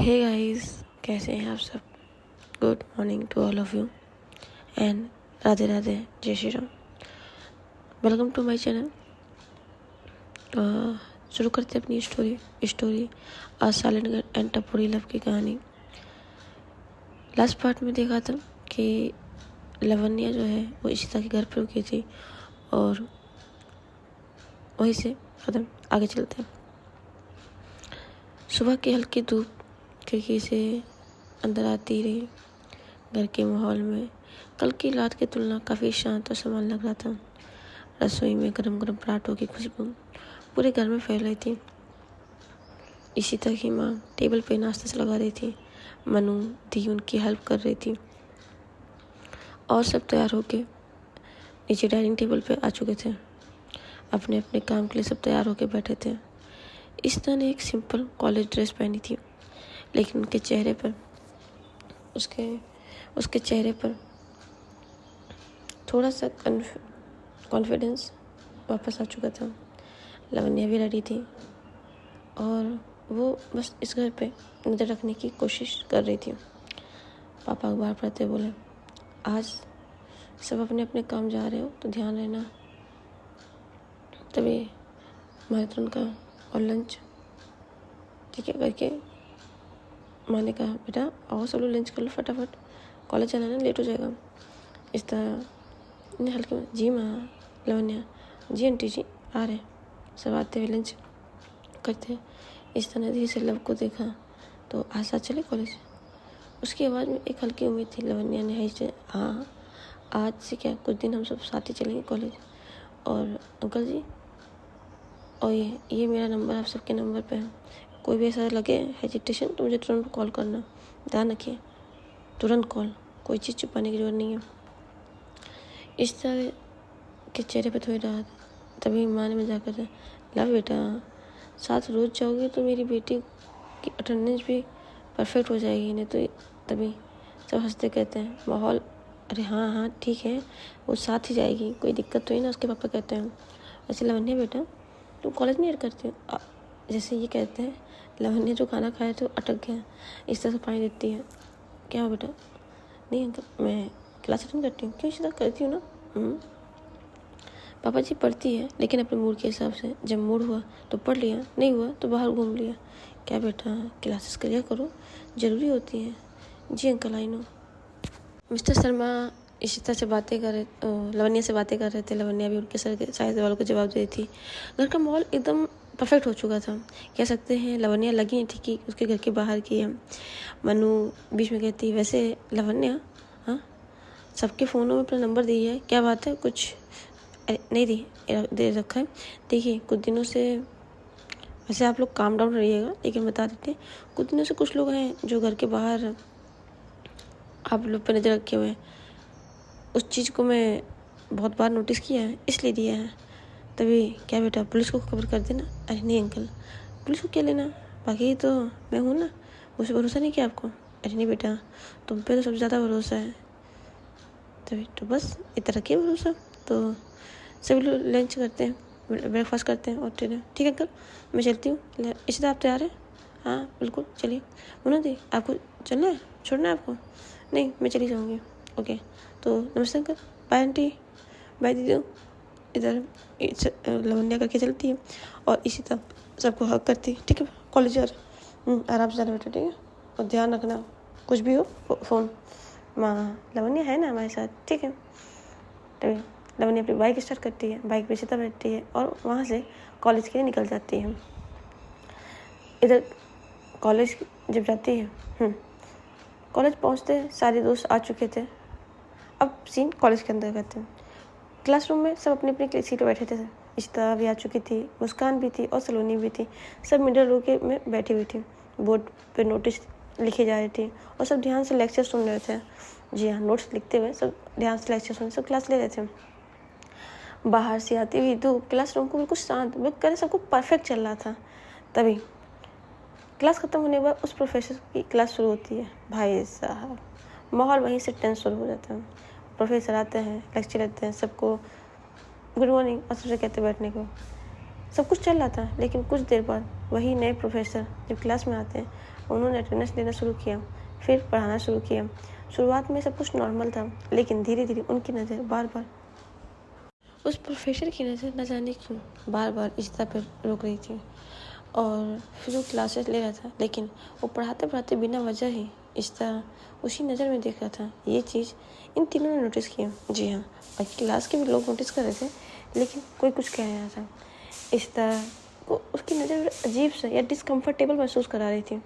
Hey guys, कैसे हैं आप सब। Good morning to all of you and Radhe Radhe, जय Shri Ram. Welcome to my channel. शुरू करते हैं अपनी story a silent and tapori love की कहानी। लास्ट पार्ट में देखा था कि लवन्या जो है वो इशिता के घर पर रुकी थी और वहीं से खत्म। आगे चलते हैं। सुबह की हल्की धूप खिड़की से अंदर आती रही। घर के माहौल में कल की रात की तुलना काफ़ी शांत और समान लग रहा था। रसोई में गरम गरम पराठों की खुशबू पूरे घर में फैल रही थी। इशिता की माँ टेबल पे नाश्ता से लगा रही थी। मनु दी उनकी हेल्प कर रही थी और सब तैयार होके नीचे डाइनिंग टेबल पे आ चुके थे। अपने अपने काम के लिए सब तैयार होके बैठे थे। इशिता ने एक सिंपल कॉलेज ड्रेस पहनी थी, लेकिन उनके चेहरे पर उसके चेहरे पर थोड़ा सा कॉन्फिडेंस वापस आ चुका था। लवन्या भी रेडी थी और वो बस इस घर पे नज़र रखने की कोशिश कर रही थी। पापा अखबार पढ़ते बोले, आज सब अपने अपने काम जा रहे हो तो ध्यान रहना। तभी मैथुन का और लंच ठीक है करके माँ ने कहा, बेटा आओ सब लोग लंच कर लो फटाफट, कॉलेज जाना है ना, लेट हो जाएगा। इस तरह ने हल्के में, जी माँ। लवन्या, जी आंटी जी आ रहे हैं। सब आते हुए लंच करते। इस तरह धीरे से लव को देखा तो आज साथ चले कॉलेज। उसकी आवाज़ में एक हल्की उम्मीद थी। लवन्या ने हाँ, आज से क्या, कुछ दिन हम सब साथ ही चलेंगे कॉलेज। और अंकल जी, और ये मेरा नंबर आप सबके नंबर पे है। कोई भी ऐसा लगे हेजिटेशन तो मुझे तुरंत कॉल करना, ध्यान रखिए, तुरंत कॉल, कोई चीज़ छुपाने की जरूरत नहीं है। इस तरह के चेहरे पे थोड़ी राहत। तभी माँ ने मजाक कर, लव बेटा साथ रोज जाओगे तो मेरी बेटी की अटेंडेंस भी परफेक्ट हो जाएगी, नहीं तो। तभी सब हंसते कहते हैं माहौल, अरे हाँ हाँ ठीक है, वो साथ ही जाएगी, कोई दिक्कत तो नहीं ना। उसके पापा कहते हैं, ऐसे लवन्या बेटा तुम कॉलेज नहीं करती हो। जैसे ये कहते हैं, लवन्या जो खाना खाए तो अटक गया, इस तरह से पानी देती है। क्या हो बेटा? नहीं अंकल, मैं क्लास अटेंड करती हूँ। क्यों? इसी तरह करती हूँ ना। पापा जी पढ़ती है, लेकिन अपने मूड के हिसाब से। जब मूड हुआ तो पढ़ लिया, नहीं हुआ तो बाहर घूम लिया। क्या बेटा, क्लासेस करिया करो, ज़रूरी होती है। जी uncle, I know. Mister Sharma Ishita से बातें कर रहे, लवन्या से बातें कर रहे थे। लवन्या भी उनके सर के सारे सवालों को जवाब दे रही थी। घर का माहौल एकदम परफेक्ट हो चुका था, कह सकते हैं। लवन्या लगी थी कि उसके घर के बाहर की है। मनु बीच में कहती, वैसे लवन्या, हाँ सबके फ़ोनों में अपना नंबर दी है, क्या बात है? कुछ नहीं दे रखा है। देखिए कुछ दिनों से, वैसे आप लोग काम डाउन रहिएगा, लेकिन बता देते कुछ दिनों से कुछ लोग हैं जो घर के बाहर आप लोग पर नज़र रखे हुए हैं। उस चीज़ को मैं बहुत बार नोटिस किया है, इसलिए दिया है। तभी क्या बेटा, पुलिस को खबर कर देना। अरे नहीं अंकल, पुलिस को क्या लेना, बाकी तो मैं हूँ ना, मुझे भरोसा नहीं किया आपको। अरे नहीं बेटा, तुम पे तो सबसे ज़्यादा भरोसा है। तभी तो बस इतना रखिए भरोसा। तो सभी लोग लंच करते हैं, ब्रेकफास्ट करते हैं और ठीक है अंकल, मैं चलती हूँ। इसी तरह आप तैयार हैं? हाँ बिल्कुल, चलिए। मुन्ना दी, आपको चलना है, छोड़ना है आपको? नहीं, मैं चली जाऊँगी। ओके, तो नमस्ते अंकल, बाय आंटी, बाय दीदी। इधर लवन्या करके चलती है और इसी तरह सबको हक करती है। ठीक है कॉलेज यार, आराम से जाना बेटा, ठीक है, और ध्यान रखना, कुछ भी हो फ़ोन। माँ लवन्या है ना हमारे साथ, ठीक है। तभी लवन्या अपनी बाइक स्टार्ट करती है, बाइक पे इशिता बैठती है और वहाँ से कॉलेज के लिए निकल जाती है। इधर कॉलेज जब जाती है, कॉलेज पहुँचते सारे दोस्त आ चुके थे। अब सीन कॉलेज के अंदर करते हैं। क्लासरूम में सब अपनी अपनी सीट पर बैठे थे। इशिता भी आ चुकी थी, मुस्कान भी थी और सलोनी भी थी। सब मिडल रो के में बैठी हुई थी। बोर्ड पे नोटिस लिखी जा रही थी और सब ध्यान से लेक्चर सुन रहे थे। जी हाँ, नोट्स लिखते हुए सब ध्यान से लेक्चर सुन, सब क्लास ले रहे थे। बाहर से आती हुई धूप क्लासरूम को बिल्कुल शांत, बिल्कुल सबको परफेक्ट चल रहा था। तभी क्लास ख़त्म होने के बाद उस प्रोफेसर की क्लास शुरू होती है। भाई साहब, माहौल वहीं से टेंस शुरू हो जाता है। प्रोफेसर आते हैं, लेक्चर लेते हैं, सबको गुड मॉर्निंग और सबसे कहते बैठने को। सब कुछ चल रहा था, लेकिन कुछ देर बाद वही नए प्रोफेसर जब क्लास में आते हैं, उन्होंने अटेंडेंस लेना शुरू किया, फिर पढ़ाना शुरू किया। शुरुआत में सब कुछ नॉर्मल था, लेकिन धीरे धीरे उनकी नज़र बार बार उस प्रोफेसर की नज़र न जाने क्यों बार बार इशिता पर रोक रही थी। और फिर वो क्लासेस ले रहा था, लेकिन वो पढ़ाते पढ़ाते बिना वजह ही इशिता उसी नज़र में देख रहा था। ये चीज़ इन तीनों ने नोटिस किया। जी हाँ, और क्लास के भी लोग नोटिस कर रहे थे, लेकिन कोई कुछ कह रहा था। इशिता को उसकी नज़र अजीब सा या डिसकम्फर्टेबल महसूस करा रही थी।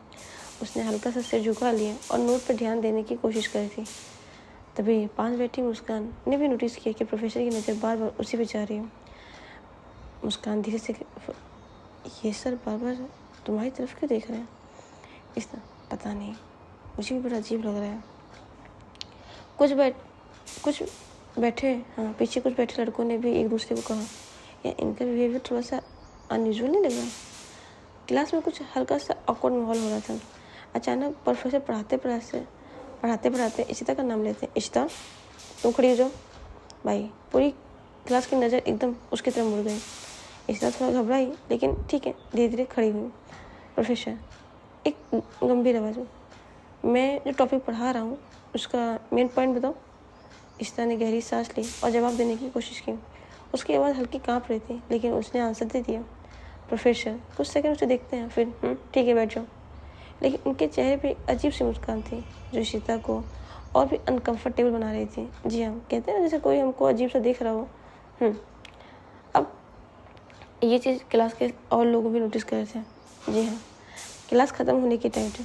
उसने हल्का सा सिर झुका लिया और नोट पर ध्यान देने की कोशिश करी थी। तभी पास बैठी मुस्कान ने भी नोटिस किया कि प्रोफेसर की नज़र बार बार उसी पे जा रही है। मुस्कान धीरे से, ये सर बार बार तुम्हारी तरफ क्यों देख रहे हैं? इसका पता नहीं, मुझे भी बड़ा अजीब लग रहा है। कुछ बैठे हाँ पीछे कुछ बैठे लड़कों ने भी एक दूसरे को कहा, या इनका बिहेवियर थोड़ा सा अनयूजुअल नहीं लग रहा? क्लास में कुछ हल्का सा ऑकवर्ड माहौल हो रहा था। अचानक प्रोफेसर पढ़ाते पढ़ाते इशिता का नाम लेते, इशिता तुम खड़ी हो जाओ। भाई पूरी क्लास की नज़र एकदम उसकी तरफ मुड़ गई। इशिता थोड़ा घबराई, लेकिन ठीक है, धीरे धीरे खड़ी हुई। प्रोफेसर एक गंभीर आवाज़ में, मैं जो टॉपिक पढ़ा रहा हूँ उसका मेन पॉइंट बताओ। इशिता ने गहरी सांस ली और जवाब देने की कोशिश की। उसकी आवाज़ हल्की काँप रही थी, लेकिन उसने आंसर दे दिया। प्रोफेसर कुछ सेकंड उसे देखते हैं, फिर ठीक है बैठ जाओ। लेकिन उनके चेहरे पे अजीब सी मुस्कान थी जो इशिता को और भी अनकंफर्टेबल बना रही थी। जी हाँ, कहते हैं ना जैसे कोई हमको अजीब सा देख रहा हो। अब ये चीज़ क्लास के और लोग भी नोटिस कर रहे थे। जी हाँ, क्लास ख़त्म होने के टाइम था,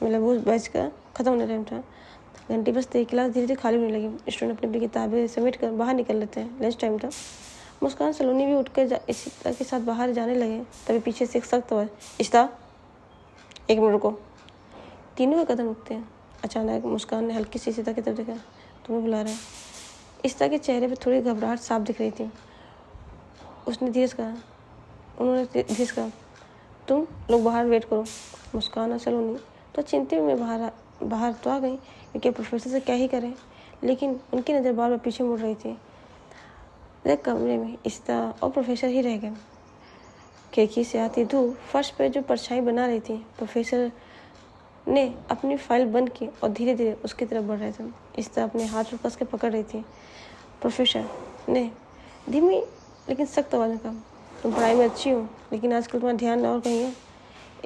मतलब वो बैच का ख़त्म होने टाइम था। घंटी बजते ही क्लास धीरे धीरे खाली होने लगी। स्टूडेंट अपनी अपनी किताबें समेट कर बाहर निकल लेते हैं। लंच टाइम था। मुस्कान सलोनी भी उठकर इशिता के साथ बाहर जाने लगे। तभी पीछे से एक सख्त आवाज़, इशिता एक मिनट रुको। तीनों के कदम रुकते हैं। अचानक मुस्कान ने हल्की सी इशिता की तरफ देखा, तुम्हें बुला रहा है। इशिता के चेहरे पर थोड़ी घबराहट साफ दिख रही थी। उन्होंने धीरे से कहा, तुम लोग बाहर वेट करो। मुस्कान और सलोनी तो चिंतित में बाहर तो आ गई, क्योंकि प्रोफेसर से क्या ही करें, लेकिन उनकी नज़र बार बार पीछे मुड़ रही थी। एक कमरे में इशिता और प्रोफेसर ही रह गए। खिड़की से आती धूप फर्श पर जो परछाई बना रही थी। प्रोफेसर ने अपनी फाइल बंद की और धीरे धीरे उसकी तरफ बढ़ रहे थे। इशिता अपने हाथ को कस के पकड़ रही थी। प्रोफेसर ने धीमी लेकिन सख्त आवाज़ में कहा, तुम पढ़ाई में अच्छी हो, लेकिन आजकल तुम्हारा ध्यान और कहीं है।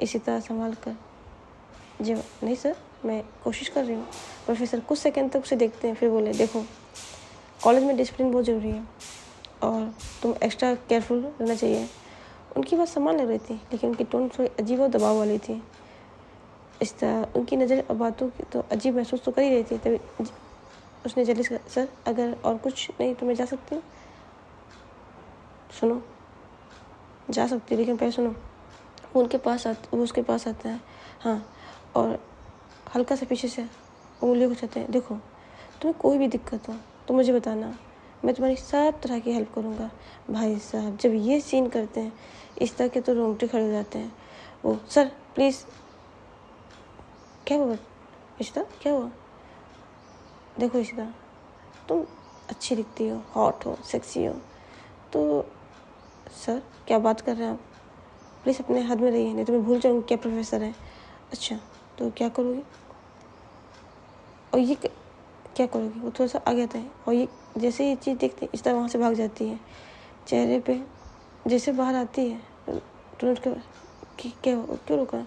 इशिता संभाल कर, जी नहीं सर, मैं कोशिश कर रही हूँ। प्रोफेसर कुछ सेकंड तक उसे देखते हैं, फिर बोले, देखो कॉलेज में डिसिप्लिन बहुत ज़रूरी है और तुम एक्स्ट्रा केयरफुल रहना चाहिए। उनकी बात समान लग रही थी, लेकिन उनकी टोन थोड़ी अजीब और दबाव वाली थी। इस तरह उनकी नज़र बातों की तो अजीब महसूस तो कर ही रही थी। तभी उसने जल्दी से कहा, सर अगर और कुछ नहीं तो मैं जा सकती हूँ? सुनो, जा सकती, लेकिन पहले सुनो। वो उसके पास आता है, हाँ, और हल्का सा पीछे से उंगलियों को छूते हैं। देखो तुम्हें कोई भी दिक्कत हो तो मुझे बताना, मैं तुम्हारी सब तरह की हेल्प करूँगा। भाई साहब जब ये सीन करते हैं इस तरह के तो रोंगटे खड़े हो जाते हैं। वो सर प्लीज़, क्या हुआ इशिता, क्या हुआ? देखो इशिता, तुम अच्छी दिखती हो, हॉट हो, सेक्सी हो, तो सर क्या बात कर रहे हैं आप? प्लीज़ अपने हाथ में रहिए, नहीं तो मैं भूल जाऊँगी क्या प्रोफेसर है। अच्छा तो क्या करोगी? और ये क्या करोगी? वो थोड़ा सा आ गया था, और ये जैसे ये चीज़ देखते इस तरह वहाँ से भाग जाती है। चेहरे पे जैसे बाहर आती है तुरंत क्या क्यों रुका?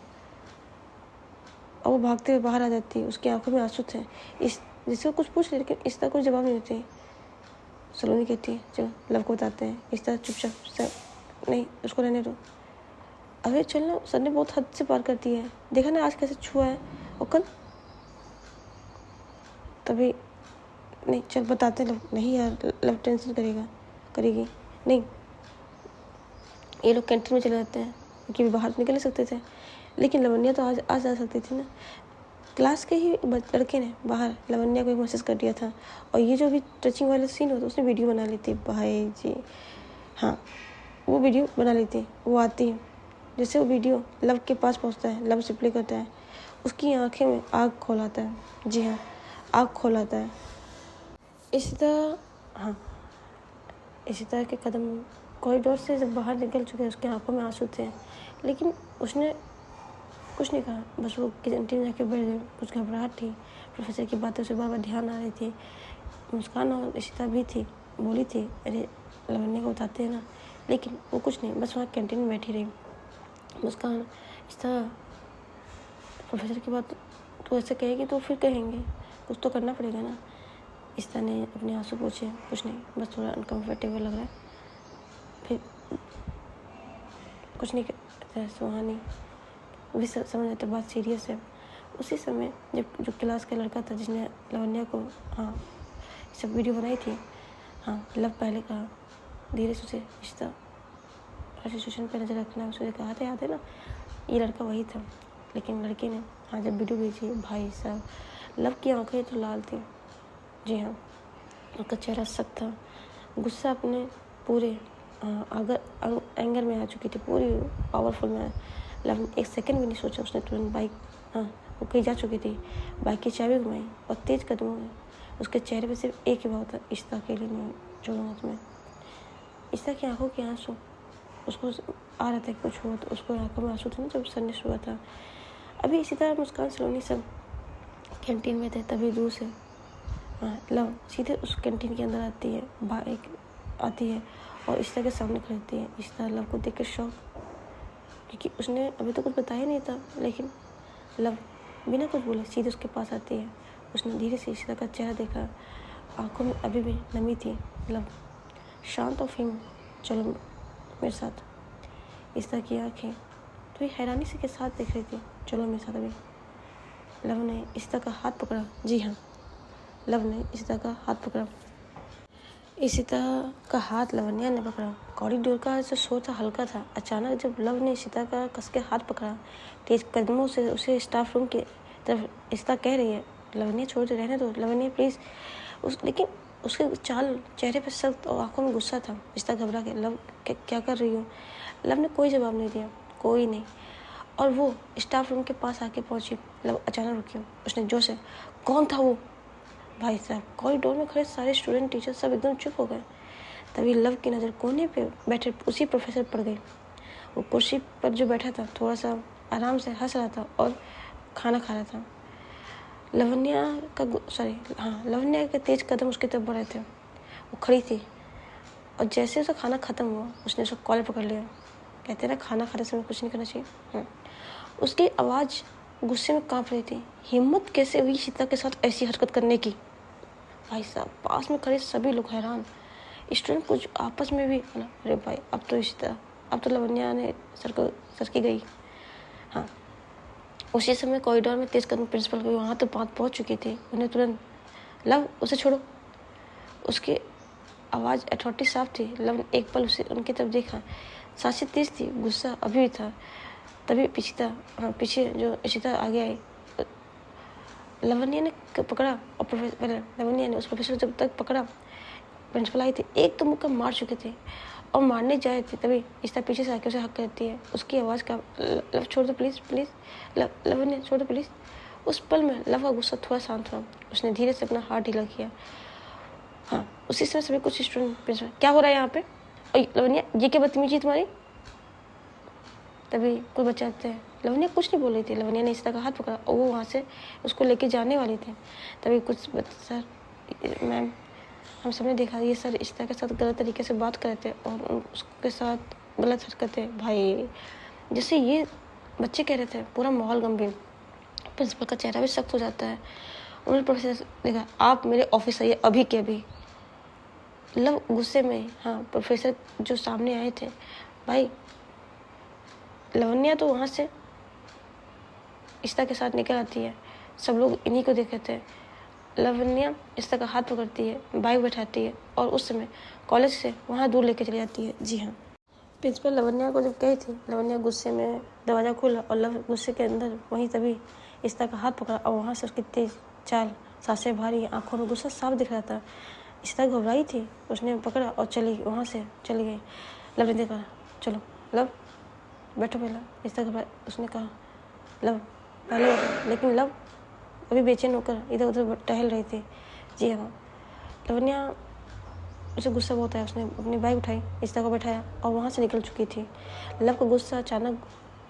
और वो भागते हुए बाहर आ जाती है। उसकी आंखों में आंसू थे। जैसे वो कुछ पूछ ले, लेकिन इस तरह कोई जवाब नहीं देती। सलोनी कहती है, चलो लव को बताते हैं। इस तरह चुपचाप, सर नहीं उसको रहने दो। अरे चलना, सर ने बहुत हद से पार कर दी है, देखा ना आज कैसे छुआ है, और कल। तभी नहीं चल बताते लोग, नहीं यार लव टेंशन करेगी नहीं। ये लोग कैंटीन में चले जाते हैं क्योंकि बाहर निकल नहीं सकते थे, लेकिन लवन्या तो आज जा सकती थी ना। क्लास के ही लड़के ने बाहर लवन्या को एक मैसेज कर दिया था, और ये जो भी टचिंग वाला सीन होता उसने वीडियो बना ली थी। भाई जी हाँ, वो वीडियो बना ली थी। वो आती है, जैसे वो वीडियो लव के पास पहुंचता है, लव से प्ले करता है, उसकी आंखें में आग खोलाता है। जी हाँ, आग खोलाता है। इशिता के कदम कॉरिडोर से जब बाहर निकल चुके हैं, उसकी आंखों में आंसू थे, लेकिन उसने कुछ नहीं कहा, बस वो कैंटीन जाके बैठ गई। कुछ घबराहट थी, प्रोफेसर की बातें से बार बार ध्यान आ रही थी। मुस्कान और इशिता भी थी, बोली थी अरे लवन्या को बताते हैं ना, लेकिन वो कुछ नहीं, बस वहाँ कैंटीन में बैठी रही। मुस्कान इशिता प्रोफेसर की बात तो ऐसे कहेगी तो फिर कहेंगे, कुछ तो करना पड़ेगा ना। इशिता ने अपने आंसू पूछे, कुछ नहीं, बस थोड़ा अनकम्फर्टेबल लग रहा है। फिर कुछ नहीं कहता सुहानी भी समझ आता बात सीरियस है। उसी समय जब जो क्लास का लड़का था जिसने लवन्या को सब वीडियो बनाई थी, लव पहले कहा धीरे से उसे इशिता हर सिचुएशन पर नज़र रखना, उसे कहा था, याद है ना, ये लड़का वही था। लेकिन लड़के ने जब वीडियो भेजी, भाई साहब लव की आंखें तो लाल थी। जी हाँ, उसका चेहरा सख्त था, गुस्सा अपने पूरे अगर एंगर में आ चुकी थी, पूरी पावरफुल में। लव एक सेकंड भी नहीं सोचा, उसने तुरंत बाइक वो कहीं जा चुकी थी, बाइक की चाबी घुमाई और तेज कदमों में उसके चेहरे पे सिर्फ एक ही भाव था, इशिता के लिए नहीं छोड़ूंगा तुम्हें। इशिता की आंखों के आंसू, उसको आ रहा था कि कुछ हुआ, तो उसको आंखों में आंसू थे ना जब सन्निश हुआ था। अभी इशिता मुस्कान सलोनी सब कैंटीन में थे, तभी दूर से लव सीधे उस कैंटीन के अंदर आती है, बाइक आती है और इशिता के सामने खड़ती है। इशिता लव को देख कर शौक, क्योंकि उसने अभी तो कुछ बताया नहीं था, लेकिन लव बिना कुछ बोले सीधे उसके पास आती है। उसने धीरे से इशिता का चेहरा देखा, आंखों में अभी भी नमी थी। लव शांत और फिल्म, चलो मेरे साथ। इशिता की आंखें तो ये हैरानी से के साथ देख रही थी, चलो मेरे साथ अभी। लव ने इशिता का हाथ पकड़ा, जी हाँ, लव ने इशिता का हाथ पकड़ा। इशिता का हाथ लवन्या ने पकड़ा। कॉरिडोर का जो शोर था हल्का था। अचानक जब लव ने इशिता का कस के हाथ पकड़ा, तेज कदमों से उसे स्टाफ रूम की तरफ इशिता कह रही है, लवन्या छोड़ दे, रहने दो लवन्या प्लीज़। लेकिन उसके चेहरे पर सख्त और आंखों में गुस्सा था। इशिता घबरा के, लव क्या कर रही हो? लव ने कोई जवाब नहीं दिया, कोई नहीं। और वो स्टाफ रूम के पास आके पहुंची। लव अचानक रुकी, उसने जोर से, कौन था वो? भाई साहब, कॉरिडोर में खड़े सारे स्टूडेंट टीचर सब एकदम चुप हो गए। तभी लव की नज़र कोने पे बैठे उसी प्रोफेसर पर गई। वो कुर्सी पर जो बैठा था थोड़ा सा आराम से हंस रहा था और खाना खा रहा था। लवन्या के तेज कदम उसकी तरफ बढ़ रहे थे। वो खड़ी थी और जैसे उसका खाना ख़त्म हुआ उसने उसका कॉलर पकड़ लिया। कहते ना खाना खाते समय कुछ नहीं करना चाहिए। उसकी आवाज़ गुस्से में काँप रही थी। हिम्मत कैसे हुई इशिता के साथ ऐसी हरकत करने की? भाई साहब, पास में खड़े सभी लोग हैरान। स्टूडेंट कुछ आपस में भी, अरे भाई अब तो इशिता, अब तो लवन्या ने सर की गई। उसी समय कॉरिडोर में तेज कदम प्रिंसिपल की वहाँ तो बात पहुँच चुकी थी। उन्हें तुरंत, लव उसे छोड़ो। उसकी आवाज़ अथॉरिटी साफ थी। लव ने एक पल उनकी तरफ देखा, सांसें तेज थी, गुस्सा अभी भी था। तभी पीछे जो इशिता आगे आई, लवन्या ने पकड़ा और लवन्या ने उस प्रोफेसर जब तक पकड़ा, प्रिंसिपल आई थी, एक तो मुक्का मार चुके थे और मारने जाए थे। तभी इशिता पीछे से आके उसे हक करती है। उसकी आवाज़ का, लव छोड़ दो प्लीज़ प्लीज़, लवन्या छोड़ दो प्लीज़। उस पल में लव का गुस्सा थोड़ा शांत हुआ। उसने धीरे से अपना हाथ ढीला किया। उसी समय सभी कुछ स्टूडेंट प्रिंसिपल, क्या हो रहा है यहाँ पे? और लवन्या, ये क्या बदतमीजी तुम्हारी? तभी कोई बच्चे आते हैं। लवन्या कुछ नहीं बोल रही थी। लवन्या ने इशिता का हाथ पकड़ा और वो वहाँ से उसको लेके जाने वाली थी। तभी कुछ सर, मैम, हम सबने देखा ये सर इशिता के साथ गलत तरीके से बात कर रहे थे और उसके साथ गलत हरकतें। भाई, जैसे ये बच्चे कह रहे थे, पूरा माहौल गंभीर। प्रिंसिपल का चेहरा भी सख्त हो जाता है। उन्होंने प्रोफेसर से देखा, आप मेरे ऑफिस आइए अभी के अभी। लव गुस्से में, प्रोफेसर जो सामने आए थे, भाई लवन्या तो वहाँ से इशिता के साथ निकल आती है। सब लोग इन्हीं को देख रहे थे। लवन्या इशिता का हाथ पकड़ती है, बाइक बैठाती है और उस समय कॉलेज से वहाँ दूर लेके चली जाती है। जी हाँ, प्रिंसिपल लवन्या को जब कही थी, लवन्या गुस्से में दरवाज़ा खोला और लव गुस्से के अंदर वहीं तभी इशिता का हाथ पकड़ा और वहाँ से उसकी तेज चाल, सांसें भारी, आंखों में गुस्सा साफ दिख रहा था। इशिता घबराई थी, उसने पकड़ा और वहाँ से चली गई। लव ने देखा, चलो लव बैठो पहला। इशिता घबरा, उसने कहा, लव पहले बैठो। लेकिन लव अभी बेचैन होकर इधर उधर टहल रही थी। जी हाँ, लवन्या, उसे गुस्सा बहुत आया। उसने अपनी बाइक उठाई, इशिता को बैठाया और वहाँ से निकल चुकी थी। लव का गुस्सा अचानक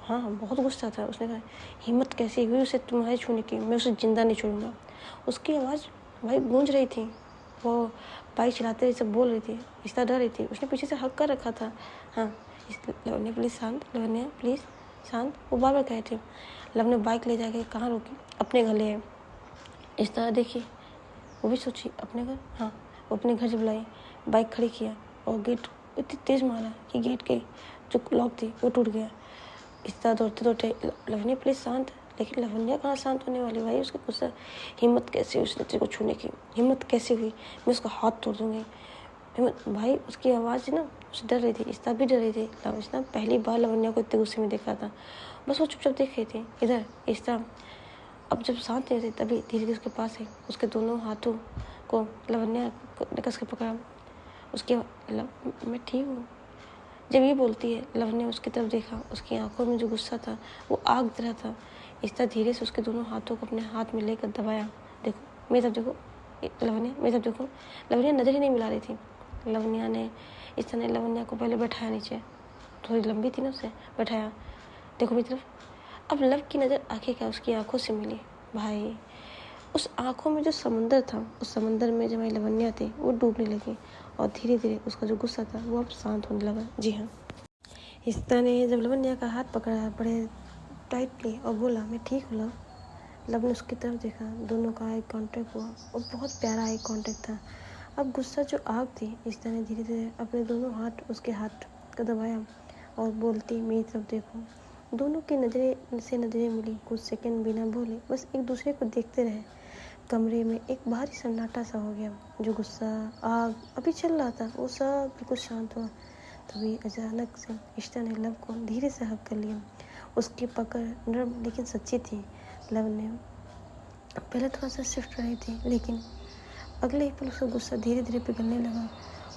हाँ हाँ बहुत गुस्सा था। उसने कहा हिम्मत कैसी हुई उसे तुम्हारे छूने की, मैं उसे जिंदा नहीं छोड़ूंगा। उसकी आवाज़ भाई गूंज रही थी। वो बाइक चलाते हुए सब बोल रही थी, इस तरह डर रही थी। उसने पीछे से हक कर रखा था। हाँ लवन्या प्लीज़ शांत, लवन्या प्लीज़ शांत, वो बार बार कहे थे। लव ने बाइक ले जाके कहाँ रोकी, अपने घर ले आए। इस तरह देखी, वो भी सोची अपने घर। हाँ वो अपने घर जब लाई, बाइक खड़ी किया और गेट इतनी तेज़ मारा कि गेट के जो लॉक थी वो टूट गया। इस तरह दौड़ते दौड़ते लवन्या प्लीज़ शांत, लेकिन लवन्या कहाँ शांत होने वाली भाई। उसके गुस्सा, हिम्मत कैसे हुई उस लड़की को छूने की, हिम्मत कैसे हुई, मैं उसका हाथ तोड़ दूँगी हिम्मत। भाई उसकी आवाज़ ना, उसे डर रही थी, इस तरह भी डर रही थी। इस तरह पहली बार लवन्या को इतने गुस्से में देखा था। बस वो चुपचाप देख रही थी इधर इस तरह। अब जब शांत नहीं थे तभी धीरे धीरे उसके पास है, उसके दोनों हाथों को लवन्या ने कस के पकड़ा। उसके मैं ठीक हूँ जब ये बोलती है, लव ने उसकी तरफ देखा। उसकी आंखों में जो गुस्सा था वो आग तरह था। इस तरह धीरे से उसके दोनों हाथों को अपने हाथ में लेकर दबाया। देखो मेरी तरफ देखो, लवन्या मेरी तरफ देखो। लवन्या नजर ही नहीं मिला रही थी। लवन्या ने इस तरह लवन्या को पहले बैठाया नीचे, थोड़ी लंबी थी ना, उससे बैठाया। देखो मेरी तरफ। अब लव की नज़र आंखें क्या उसकी आंखों से मिली। भाई उस आंखों में जो समंदर था, उस समंदर में जब लवन्या थी वो डूबने लगी और धीरे धीरे उसका जो गुस्सा था वो अब शांत होने लगा। जी हाँ, हिस्सा ने जब लवन्या का हाथ पकड़ा बड़े टाइटली और बोला मैं ठीक हूँ लव। लव ने उसकी तरफ देखा, दोनों का आई कांटेक्ट हुआ और बहुत प्यारा आई कांटेक्ट था। अब गुस्सा जो आग थी, हिस्सा ने धीरे धीरे अपने दोनों हाथ उसके हाथ को दबाया और बोलती मेरी तरफ देखो। दोनों की नज़रें से नज़रें मिली, कुछ सेकंड बिना बोले बस एक दूसरे को देखते रहे। कमरे में एक भारी सन्नाटा सा हो गया। जो गुस्सा आग अभी चल रहा था वो सब बिल्कुल शांत हुआ। तभी अचानक से इश्ता ने लव को धीरे से हक कर लिया। उसकी पकड़ नरम लेकिन सच्ची थी। लव ने पहले थोड़ा सा शिफ्ट रही थी, लेकिन अगले ही पल उसका गुस्सा धीरे धीरे पिघलने लगा।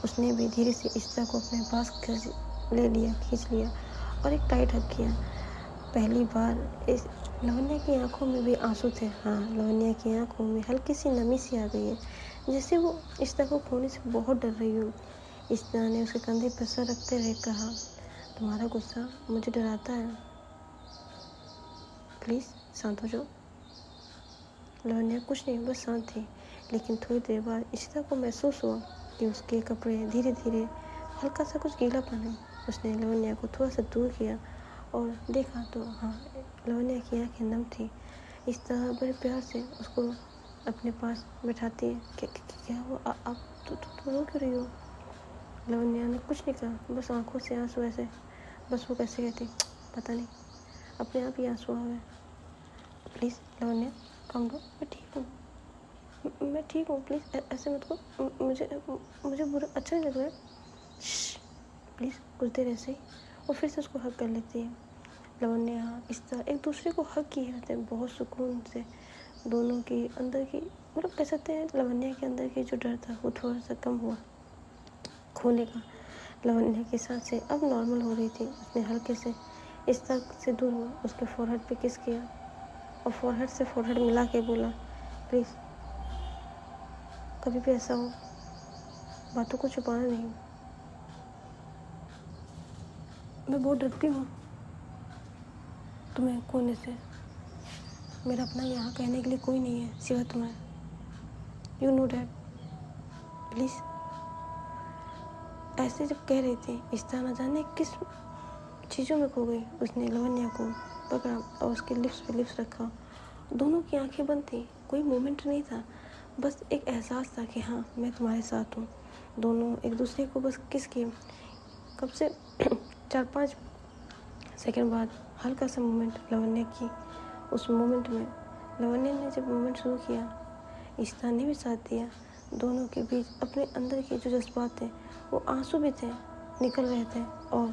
उसने भी धीरे से इश्ता को अपने पास खींच लिया और एक टाइट हक किया। पहली बार इस लवन्या की आंखों में भी आंसू थे। हाँ लवन्या की आंखों में हल्की सी नमी सी आ गई है, जैसे वो इश्ता को खोने से बहुत डर रही हो। इश्ता ने उसके कंधे पर सर रखते हुए कहा तुम्हारा गुस्सा मुझे डराता है, प्लीज़ शांत हो जाओ। लवन्या कुछ नहीं बस शांत थी, लेकिन थोड़ी देर बाद इशिता को महसूस हुआ कि उसके कपड़े धीरे धीरे हल्का सा कुछ गीलापन है। उसने लवन्या को थोड़ा सा दूर किया और देखा तो हाँ लवन्या की आँखें नम थी। इस तरह बड़े प्यार से उसको अपने पास बैठाती है। क्या हुआ, आप तो रो क्यों रही हो। लवन्या ने कुछ नहीं कहा, बस आंखों से आंसू ऐसे, बस वो कैसे कहती पता नहीं, अपने आप ही आंसू आ गए। प्लीज़ लवन्या कम दो, मैं ठीक हूँ प्लीज़ ऐसे मत को, मुझे बुरा अच्छा नहीं लग रहा है, प्लीज़ कुछ देर ऐसे ही। वो फिर से उसको हक कर लेती है। लवन्या इस तरह एक दूसरे को हक किए रहते हैं बहुत सुकून से। दोनों की अंदर की मतलब कह सकते हैं लवन्या के अंदर की जो डर था वो थोड़ा सा कम हुआ खोने का। लवन्या की सांसें अब नॉर्मल हो रही थी। उसने हल्के से इस तक से दूर हुआ, उसके फोरहेड पे किस किया और फोरहेड से फोरहेड मिला के बोला प्लीज़ कभी भी ऐसा हो बातों को छुपाना नहीं, मैं बहुत डरती हूँ तुम्हें खोने से। मेरा अपना यहाँ कहने के लिए कोई नहीं है सिवा तुम्हें, यू नो डैट, प्लीज़। ऐसे जब कह रही थी इस तरह न जाने किस चीज़ों में खो गई। उसने लवन्या को पकड़ा और उसके लिप्स पे लिप्स रखा। दोनों की आंखें बंद थी, कोई मोमेंट नहीं था, बस एक एहसास था कि हाँ मैं तुम्हारे साथ हूँ। दोनों एक दूसरे को बस किस किए। कब से 4-5 सेकंड बाद हल्का सा मोमेंट लवन्या की। उस मोमेंट में लवन्या ने जब मोमेंट शुरू किया, इश्ता ने भी साथ दिया। दोनों के बीच अपने अंदर के जो जज्बात थे वो आंसू भी थे, निकल रहे थे। और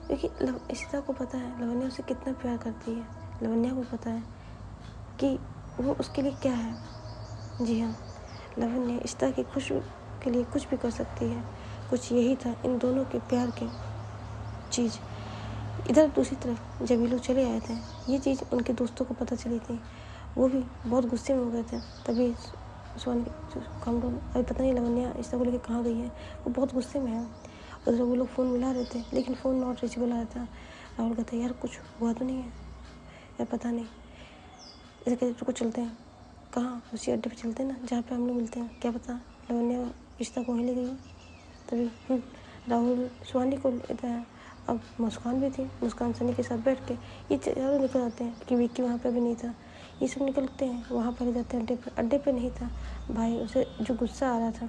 क्योंकि इशिता को पता है लवन्या उसे कितना प्यार करती है, लवन्या को पता है कि वो उसके लिए क्या है। जी हाँ, लवन्या इशिता की खुशी के लिए कुछ भी कर सकती है। कुछ यही था इन दोनों के प्यार के चीज़। इधर दूसरी तरफ जब ये लोग चले आए थे, ये चीज़ उनके दोस्तों को पता चली थी, वो भी बहुत गुस्से में हो गए थे। तभी सोन कम डाउन, अभी पता नहीं लवन्या इशिता को लेकर कहाँ गई है, वो बहुत गुस्से में है। उधर वो लोग फ़ोन मिला रहे थे लेकिन फ़ोन नॉट रीचेबल आ रहा था। राहुल कहता है यार कुछ हुआ तो नहीं है यार, पता नहीं। ऐसे कहते तुमको चलते हैं, कहाँ? उसी अड्डे पे चलते हैं ना जहाँ पे हम लोग मिलते हैं, क्या पता लवन्या रिश्ता को वहीं ले गई हो। तभी राहुल सुहानी को लेता है। अब मुस्कान भी थी, मुस्कान सनी के साथ बैठ के ये चारों निकल आते हैं कि विक्की वहाँ पे भी नहीं था। ये सब निकलते हैं, वहाँ पर जाते हैं अड्डे पे नहीं था भाई, उसे जो गुस्सा आ रहा था।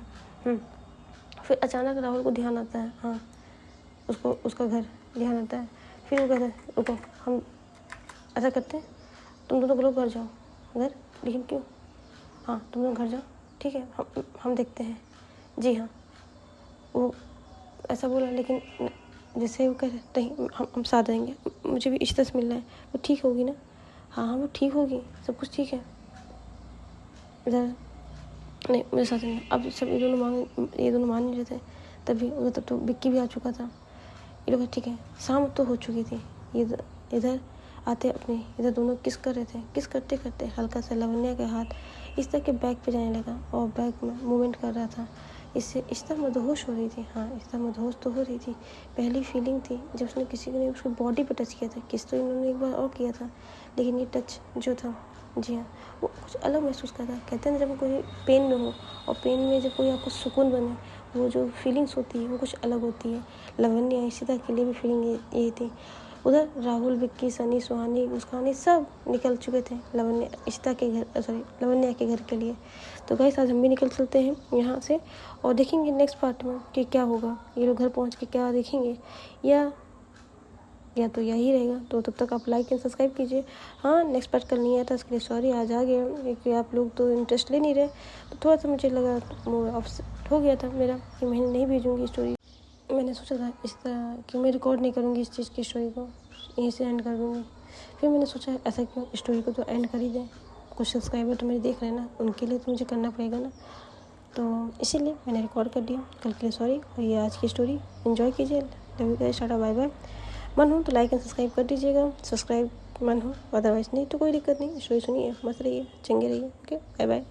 फिर अचानक राहुल को ध्यान आता है, हाँ उसको उसका घर ध्यान आता है। फिर वो कहता है रुको, हम ऐसा करते हैं, तुम दोनों लोग घर जाओ। घर? लेकिन क्यों? हाँ तुम लोग घर जाओ, ठीक है, हम देखते हैं। जी हाँ, वो ऐसा बोला, लेकिन जैसे वो कह रहे नहीं हम साथ रहेंगे, मुझे भी इस तरह से मिलना है। वो ठीक होगी ना? हाँ हाँ वो ठीक होगी, सब कुछ ठीक है। इधर नहीं मेरे साथ नहीं। अब सब ये दोनों मान नहीं रहे थे। तभी उधर तब तो विक्की भी आ चुका था। ये लोग ठीक है, शाम तो हो चुकी थी। इधर आते अपने इधर दोनों किस कर रहे थे। किस करते करते हल्का सा लवन्या का हाथ इस तरह के बैग पे जाने लगा और बैग में मूवमेंट कर रहा था। इससे इस तरह मदहोश हो रही थी। हाँ इस तरह मदहोश तो हो रही थी। पहली फीलिंग थी जब उसने किसी ने उसकी बॉडी पे टच किया था। किस तो इन्होंने एक बार और किया था, लेकिन ये टच जो था, जी हाँ, वो कुछ अलग महसूस करता है। कहते हैं ना जब कोई पेन में हो और पेन में जब कोई आपको सुकून बने, वो जो फीलिंग्स होती है वो कुछ अलग होती है। लवन्या इशिता के लिए भी फीलिंग यही थी। उधर राहुल, विक्की, सनी, सुहानी, मुस्कानी सब निकल चुके थे लवन्या इशिता के घर, सॉरी लवन्या के घर के लिए। तो गाइस आज हम भी निकल चलते हैं यहाँ से और देखेंगे नेक्स्ट पार्ट में कि क्या होगा। ये लोग घर पहुँच के क्या देखेंगे या तो यही रहेगा। तो तब तक आप लाइक एंड सब्सक्राइब कीजिए। हाँ नेक्स्ट पार्ट कल नहीं आया था, इसके लिए सॉरी, आज आ गया क्योंकि आप लोग तो इंटरेस्ट ले नहीं रहे। तो थोड़ा सा मुझे लगा अपसेट हो गया था मेरा कि मैं नहीं भेजूँगी स्टोरी। मैंने सोचा था इस तरह कि मैं रिकॉर्ड नहीं करूँगी इस चीज़ की स्टोरी को, यहीं से एंड कर दूँगी। फिर मैंने सोचा ऐसा क्यों, स्टोरी को तो एंड कर ही दें। कुछ सब्सक्राइबर तो मेरे देख रहे हैं ना, उनके लिए तो मुझे करना पड़ेगा ना। तो इसीलिए मैंने रिकॉर्ड कर दिया। कल के लिए सॉरी। और ये आज की स्टोरी एंजॉय कीजिए। Love you guys, tata bye bye. मन हो तो लाइक एंड सब्सक्राइब कर दीजिएगा। सब्सक्राइब मन हो, अदरवाइज़ नहीं तो कोई दिक्कत नहीं। स्टोरी सुनिए, मस्त रहिए, चंगे रहिए। Okay bye bye.